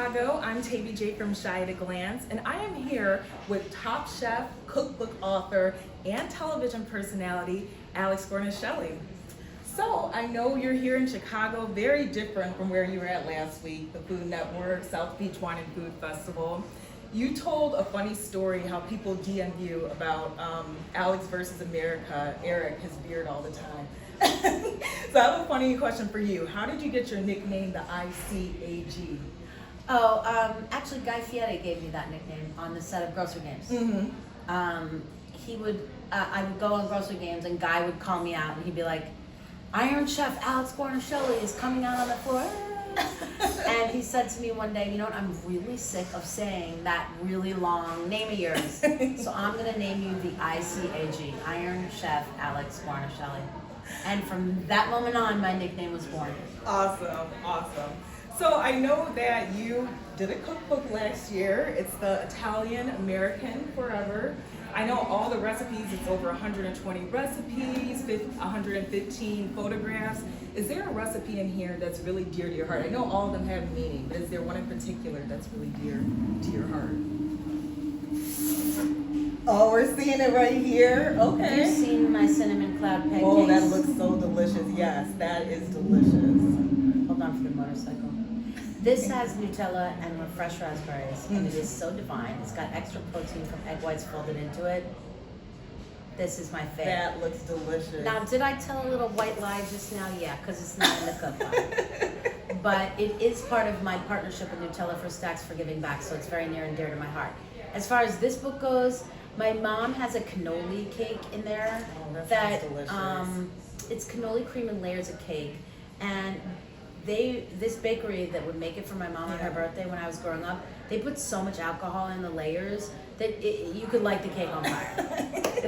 Chicago. I'm TBJ from Chiataglance, and I am here with top chef, cookbook author, and television personality, Alex Guarnaschelli. So I know you're here in Chicago, very different from where you were at last week, the Food Network, South Beach Wine and Food Festival. You told a funny story how people DM you about Alex versus America, Eric, his beard all the time. So I have a funny question for you. How did you get your nickname, the ICAG? Actually, Guy Fieri gave me that nickname on the set of Grocery Games. Mm-hmm. I would go on Grocery Games, and Guy would call me out, and he'd be like, "Iron Chef Alex Guarnaschelli is coming out on the floor." And he said to me one day, "You know what? I'm really sick of saying that really long name of yours, so I'm gonna name you the ICAG, Iron Chef Alex Guarnaschelli." And from that moment on, my nickname was born. Awesome, awesome. So I know that you did a cookbook last year. It's the Italian American Forever. I know all the recipes, it's over 120 recipes, 115 photographs. Is there a recipe in here that's really dear to your heart? I know all of them have meaning, but is there one in particular that's really dear to your heart? Oh, we're seeing it right here. Okay. Have you seen my cinnamon cloud pancakes? Oh, that looks so delicious. Yes, that is delicious. Hold on for the motorcycle. This has Nutella and fresh raspberries, and it is so divine. It's got extra protein from egg whites folded into it. This is my favorite. That looks delicious. Now, did I tell a little white lie just now? Yeah, because it's not in the cookbook. But it is part of my partnership with Nutella for Stacks for Giving Back, so it's very near and dear to my heart. As far as this book goes, my mom has a cannoli cake in there. Oh, that sounds delicious. It's cannoli cream and layers of cake, and this bakery that would make it for my mom on her birthday when I was growing up, they put so much alcohol in the layers that you could light the cake on fire.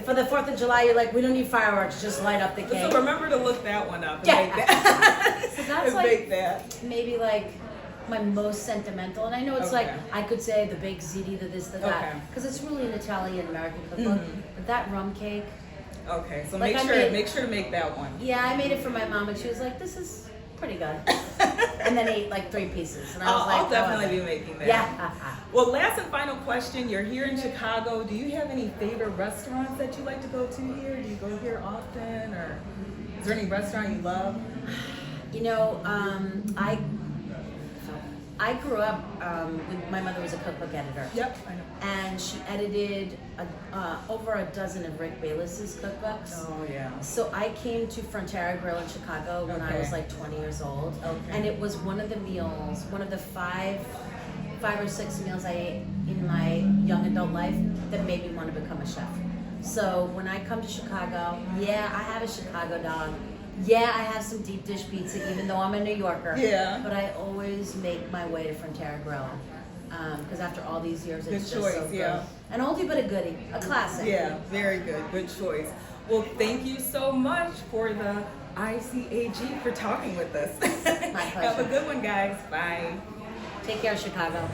For the 4th of July, you're like, we don't need fireworks, just light up the cake. So remember to look that one up and make that. So that's and like make that. maybe like my most sentimental, and I know it's like I could say the baked ziti, the this, the that, because it's really an Italian American cookbook. But that rum cake. Okay, so Like make sure to make that one. Yeah, I made it for my mom, and she was like, "This is pretty good," and then ate like 3 pieces, and I was like, I'll definitely be making that. Yeah. Well, last and final question. You're here in Chicago. Do you have any favorite restaurants that you like to go to here? Do you go here often, or is there any restaurant you love? You know, I grew up with my mother was a cookbook editor. Yep, I know. And she edited over a dozen of Rick Bayless's cookbooks. Oh yeah. So I came to Frontera Grill in Chicago when I was like 20 years old. Okay. And it was one of the meals, one of the five or six meals I ate in my young adult life that made me want to become a chef. So when I come to Chicago, yeah, I have a Chicago dog. Yeah, I have some deep dish pizza, even though I'm a New Yorker. Yeah. But I always make my way to Frontera Grill. Because after all these years, it's Good just choice, so good. yeah. An oldie but a goodie, a classic. Yeah, very good. Good choice. Well, thank you so much for the ICAG for talking with us. My pleasure. Have a good one, guys. Bye. Take care, Chicago.